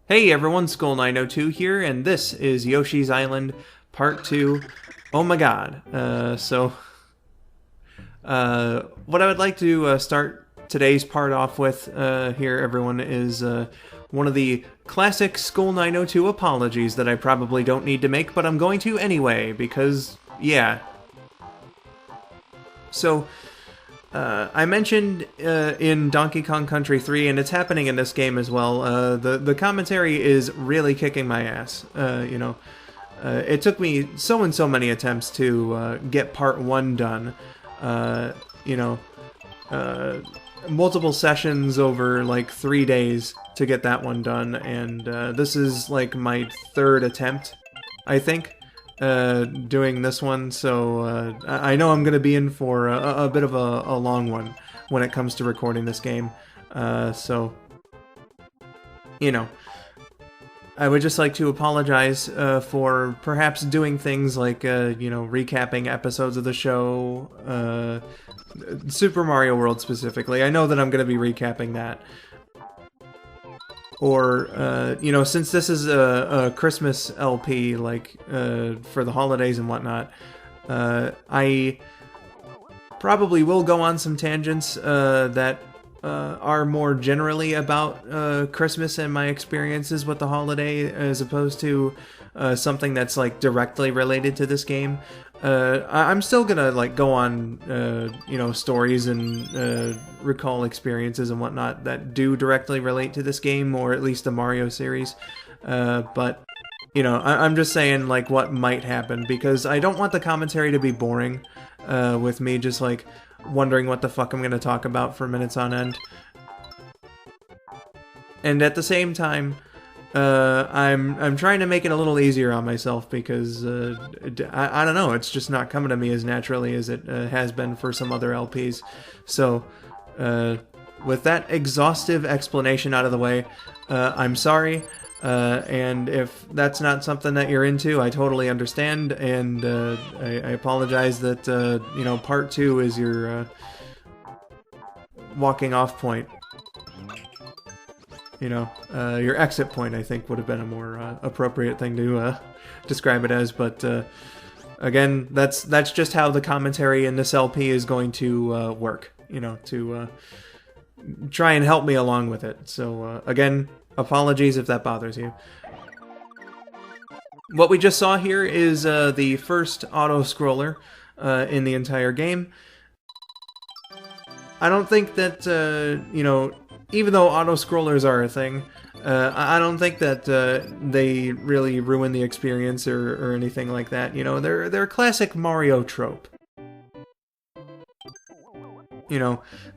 Hey everyone, Skull902 here, and this is Yoshi's Island Part 2. Oh my god. What I would like to start today's part off with here, everyone, is one of the classic Skull902 apologies that I probably don't need to make, but I'm going to anyway, because, yeah. So, I mentioned in Donkey Kong Country 3, and it's happening in this game as well, the commentary is really kicking my ass. It took me so and so many attempts to get part 1 done. Multiple sessions over like 3 days to get that one done, and this is like my third attempt, I think. Doing this one, so I know I'm going to be in for a bit of a long one when it comes to recording this game. I would just like to apologize for perhaps doing things like, recapping episodes of the show, Super Mario World specifically. I know that I'm going to be recapping that. Or, since this is a Christmas LP, like, for the holidays and whatnot, I probably will go on some tangents that are more generally about Christmas and my experiences with the holiday, as opposed to something that's, like, directly related to this game. I'm still gonna, like, go on, stories and recall experiences and whatnot that do directly relate to this game, or at least the Mario series. But, I'm just saying, like, what might happen, because I don't want the commentary to be boring, with me just, like, wondering what the fuck I'm gonna talk about for minutes on end. And at the same time, I'm trying to make it a little easier on myself, because I don't know, it's just not coming to me as naturally as it has been for some other LPs. So, with that exhaustive explanation out of the way, I'm sorry, and if that's not something that you're into, I totally understand, and I apologize that, part 2 is your walking off point. Your exit point, I think, would have been a more appropriate thing to describe it as. But again, that's just how the commentary in this LP is going to work. To try and help me along with it. So again, apologies if that bothers you. What we just saw here is the first auto-scroller in the entire game. I don't think that, even though auto-scrollers are a thing, I don't think that they really ruin the experience or anything like that. They're a classic Mario trope.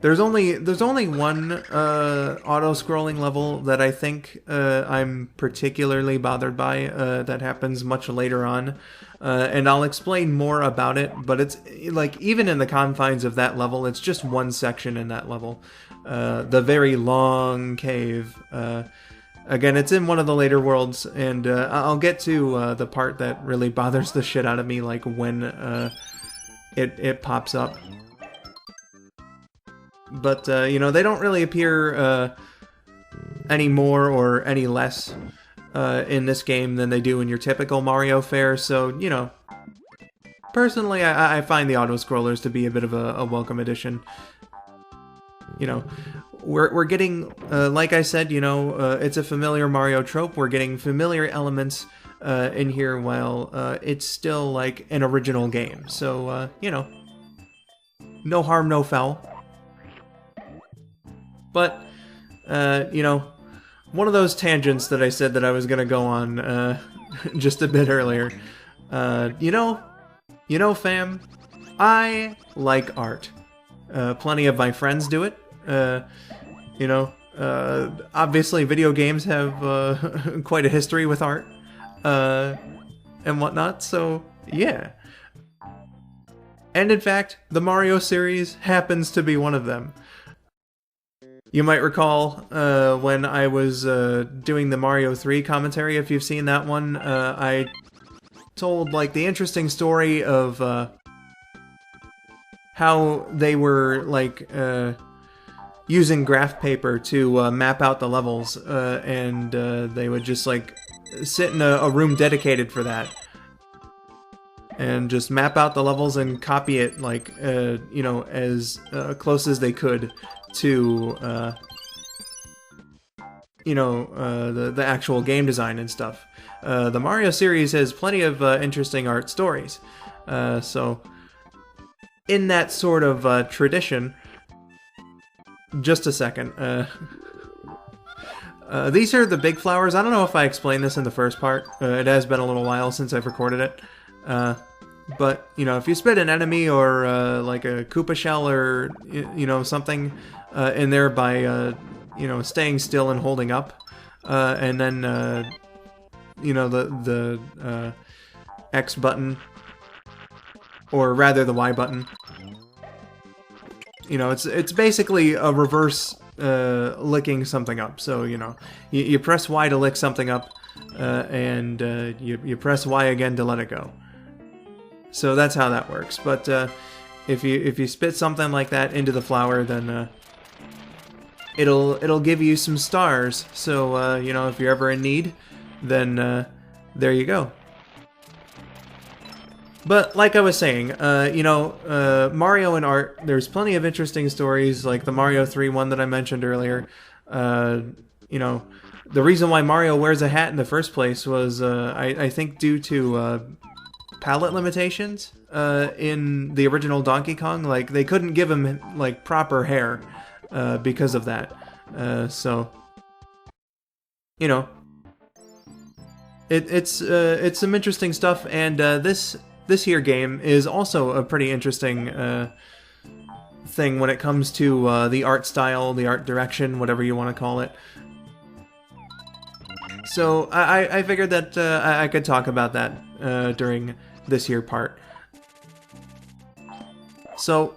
There's only one auto-scrolling level that I think I'm particularly bothered by that happens much later on. And I'll explain more about it, but it's, like, even in the confines of that level, it's just one section in that level. The very long cave. Again, it's in one of the later worlds, and I'll get to the part that really bothers the shit out of me, like when it pops up. But, they don't really appear any more or any less in this game than they do in your typical Mario fare, so, personally, I find the auto-scrollers to be a bit of a welcome addition. We're getting, like I said, it's a familiar Mario trope. We're getting familiar elements in here while it's still, like, an original game. So, no harm, no foul. But, one of those tangents that I said that I was going to go on just a bit earlier. Fam, I like art. Plenty of my friends do it. Obviously video games have quite a history with art and whatnot, so yeah. And in fact, the Mario series happens to be one of them. You might recall when I was doing the Mario 3 commentary, if you've seen that one, I told, like, the interesting story of how they were, like, using graph paper to map out the levels, and they would just like sit in a room dedicated for that and just map out the levels and copy it like you know, as close as they could to you know, the actual game design and stuff. The Mario series has plenty of interesting art stories, so in that sort of tradition. Just a second. These are the big flowers. I don't know if I explained this in the first part. It has been a little while since I've recorded it. But, you know, if you spit an enemy or like a Koopa shell or, you know, something in there by, you know, staying still and holding up, and then, you know, the X button, or rather the Y button, you know, it's basically a reverse licking something up. So, you know, you press Y to lick something up, and you press Y again to let it go. So that's how that works. But if you spit something like that into the flower, then it'll give you some stars. So you know, if you're ever in need, then there you go. But like I was saying, you know, Mario and art, there's plenty of interesting stories, like the Mario 3 one that I mentioned earlier. You know, the reason why Mario wears a hat in the first place was, I think, due to palette limitations in the original Donkey Kong. Like, they couldn't give him, like, proper hair because of that. So, you know, it's some interesting stuff, and this here game is also a pretty interesting thing when it comes to the art style, the art direction, whatever you want to call it. So I figured that I could talk about that during this here part. So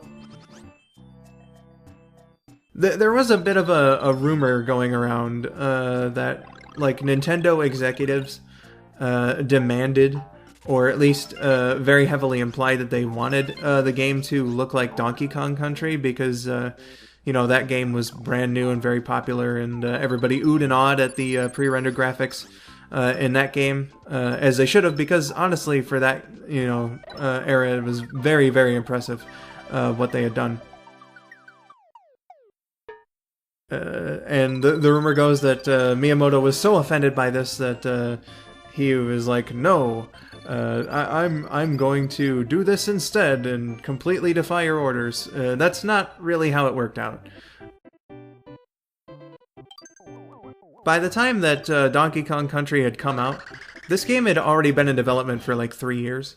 there was a bit of a rumor going around that like Nintendo executives demanded, or at least very heavily implied, that they wanted the game to look like Donkey Kong Country, because, you know, that game was brand new and very popular, and everybody oohed and awed at the pre-rendered graphics in that game, as they should have, because honestly, for that, you know, era, it was very, very impressive what they had done. And the rumor goes that Miyamoto was so offended by this that he was like, no, I'm going to do this instead and completely defy your orders. That's not really how it worked out. By the time that Donkey Kong Country had come out, this game had already been in development for like 3 years.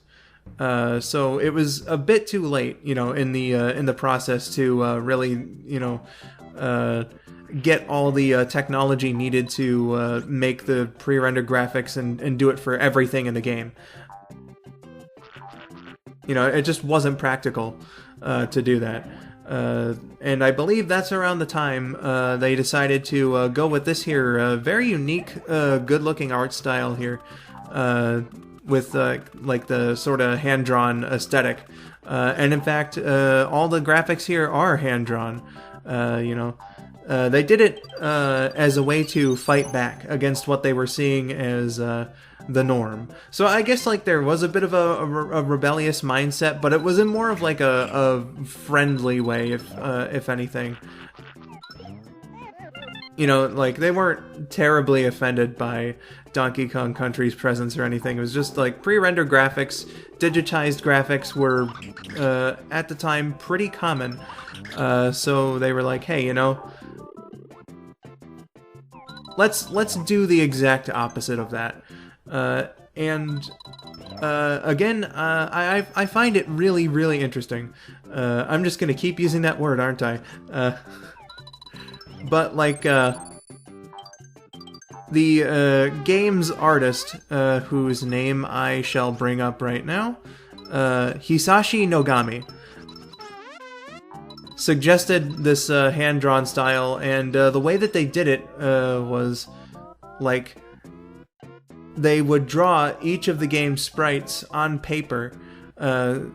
So it was a bit too late, you know, in the process to really, you know, get all the technology needed to make the pre-rendered graphics and do it for everything in the game. You know, it just wasn't practical to do that. And I believe that's around the time they decided to go with this here very unique, good-looking art style here, with like the sort of hand-drawn aesthetic. And in fact, all the graphics here are hand-drawn. You know, they did it as a way to fight back against what they were seeing as the norm. So I guess like there was a bit of a rebellious mindset, but it was in more of like a friendly way, if anything. You know, like they weren't terribly offended by Donkey Kong Country's presence or anything. It was just like pre-rendered graphics, digitized graphics were at the time pretty common. So they were like, hey, you know, let's do the exact opposite of that. And again, I find it really, really interesting. I'm just gonna keep using that word, aren't I? But like the game's artist, whose name I shall bring up right now, Hisashi Nogami, suggested this hand-drawn style, and the way that they did it was like they would draw each of the game's sprites on paper,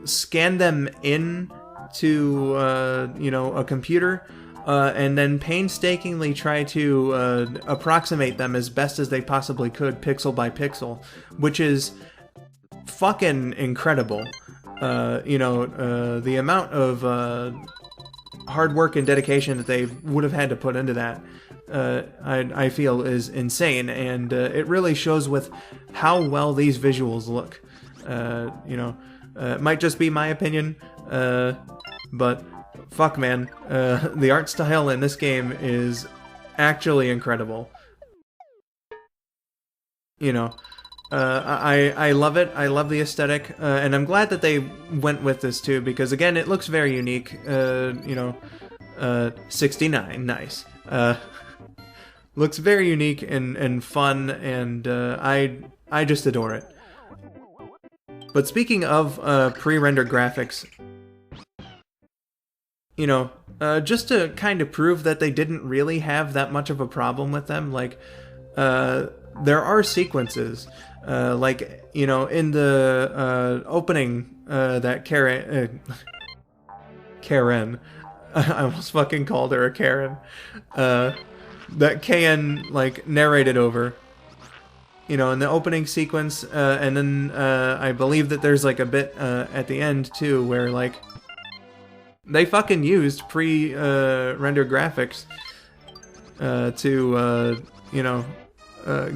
scan them in to you know, a computer, and then painstakingly try to approximate them as best as they possibly could, pixel by pixel, which is fucking incredible. The amount of hard work and dedication that they would have had to put into that, I feel is insane, and it really shows with how well these visuals look. It might just be my opinion, but fuck, man, the art style in this game is actually incredible. I love it. I love the aesthetic, and I'm glad that they went with this too, because again, it looks very unique. 69, nice. Looks very unique and fun, and I just adore it. But speaking of pre-rendered graphics, just to kind of prove that they didn't really have that much of a problem with them, like, there are sequences, in the opening, that Karen, I almost fucking called her a Karen, that KN, narrated over, in the opening sequence, and then, I believe that there's, a bit, at the end, too, where, they fucking used pre-rendered graphics, to,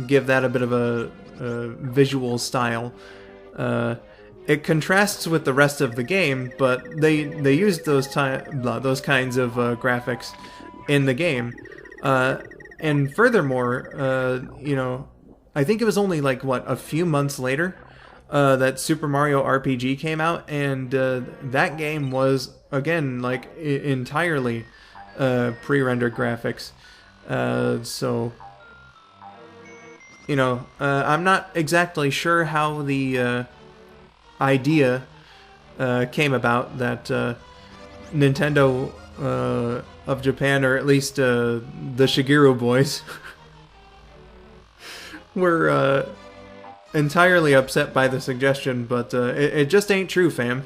give that a bit of a visual style. It contrasts with the rest of the game, but they used those kinds of graphics in the game. And furthermore, I think it was only a few months later that Super Mario RPG came out, and that game was again entirely pre-rendered graphics. I'm not exactly sure how the idea came about that Nintendo of Japan, or at least the Shigeru boys, were entirely upset by the suggestion, but it just ain't true, fam.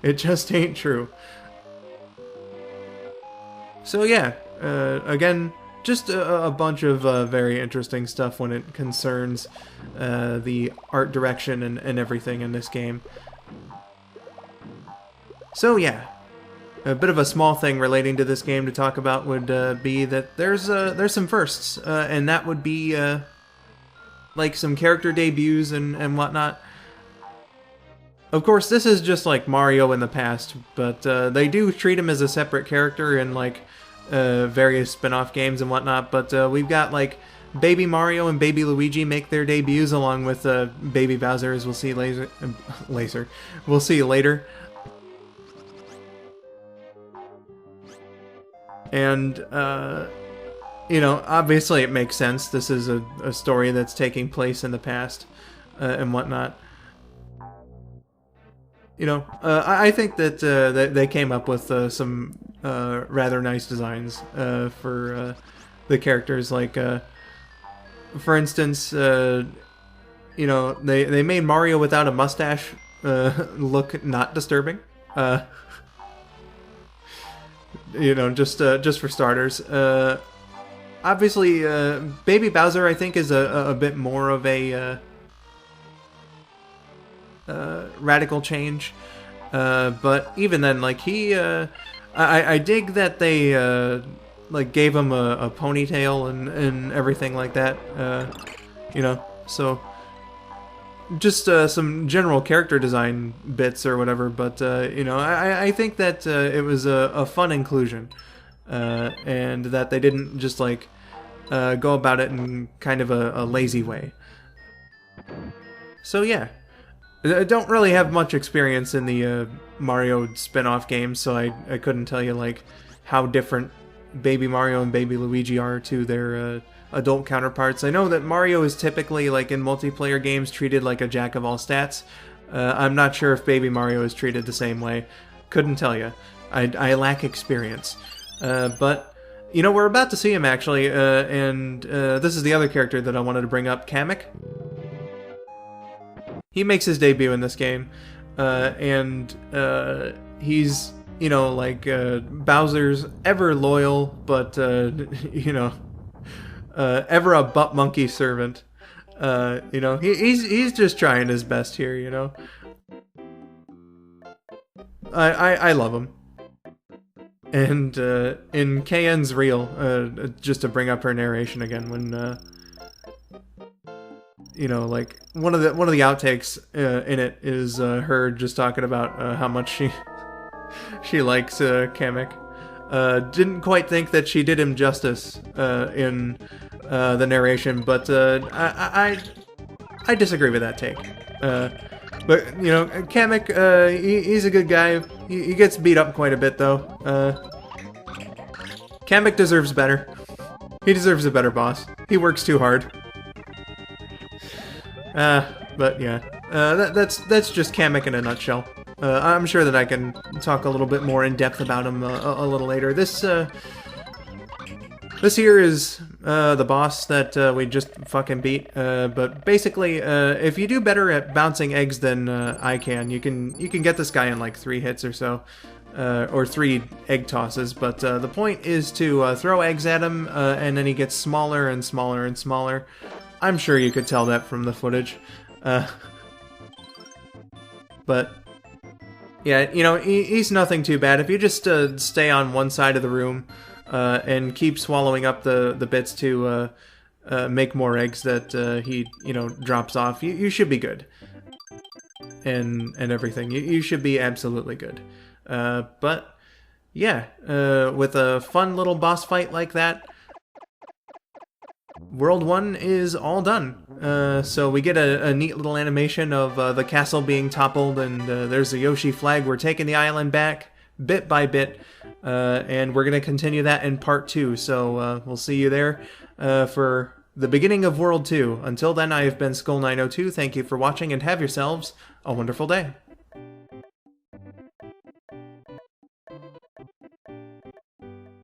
It just ain't true. So yeah, again, just a bunch of very interesting stuff when it concerns the art direction and everything in this game. So yeah, a bit of a small thing relating to this game to talk about would be that there's some firsts, and that would be some character debuts and whatnot. Of course, this is just like Mario in the past, but they do treat him as a separate character in various spin-off games and whatnot. But we've got Baby Mario and Baby Luigi make their debuts, along with Baby Bowser, as we'll see We'll see later. And obviously it makes sense. This is a story that's taking place in the past and whatnot. I think that they came up with some rather nice designs for the characters. For instance, they made Mario without a mustache look not disturbing. Just for starters. Obviously, Baby Bowser, I think, is a bit more of a radical change, but even then, I dig that they gave him a ponytail and everything like that. So just some general character design bits or whatever. But I think that it was a fun inclusion, and that they didn't just go about it in kind of a lazy way. So yeah. I don't really have much experience in the Mario spin-off games, so I couldn't tell you how different Baby Mario and Baby Luigi are to their adult counterparts. I know that Mario is typically in multiplayer games treated like a jack of all stats. I'm not sure if Baby Mario is treated the same way. Couldn't tell you. I lack experience. But we're about to see him actually, and this is the other character that I wanted to bring up, Kamek. He makes his debut in this game, and he's you know, like Bowser's ever loyal, but you know, ever a butt monkey servant. You know, he's just trying his best here. You know, I love him. And in KN's reel, just to bring up her narration again, when you know, like one of the outtakes in it is her just talking about how much she likes Kamek. Didn't quite think that she did him justice in the narration, but I disagree with that take. But, you know, Kamek, he's a good guy. He gets beat up quite a bit, though. Kamek deserves better. He deserves a better boss. He works too hard. But yeah, that's just Kamek in a nutshell. I'm sure that I can talk a little bit more in depth about him a little later. This here is the boss that we just fucking beat. But basically, if you do better at bouncing eggs than I can, you can get this guy in like 3 hits or so, or 3 egg tosses. But the point is to throw eggs at him, and then he gets smaller and smaller and smaller. I'm sure you could tell that from the footage. But yeah, you know, he's nothing too bad. If you just stay on one side of the room and keep swallowing up the bits to make more eggs that he, you know, drops off, you should be good. And everything. You should be absolutely good. But yeah, with a fun little boss fight like that, World 1 is all done. So we get a neat little animation of the castle being toppled, and there's a Yoshi flag. We're taking the island back bit by bit, and we're going to continue that in part 2. So we'll see you there for the beginning of World 2. Until then, I have been Skull902. Thank you for watching, and have yourselves a wonderful day.